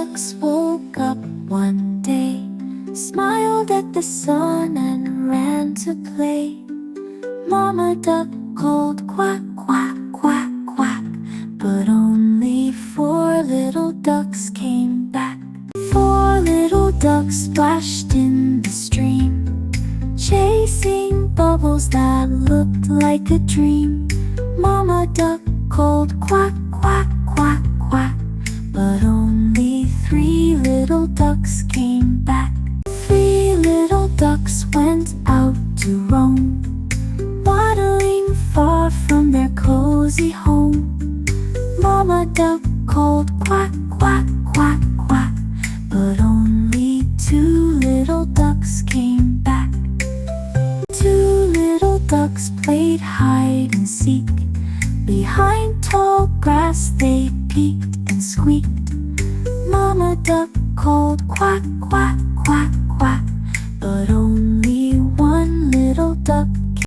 ducks woke up one day, smiled at the sun and ran to play. Mama duck called quack, quack, quack, quack, but only 4 little ducks came back. 4 little ducks splashed in the stream, chasing bubbles that looked like a dream. Mama duck called quack, quack, quack, quack, but only 3 little ducks came back. 3 little ducks went out to roam, waddling far from their cozy home. Mama duck called quack, quack, quack, quack, but only 2 little ducks came back. 2 little ducks played hide and seek. Behind tall grass they peeked and squeaked. Mama duck called quack, quack, quack, quack, but only 1 little duck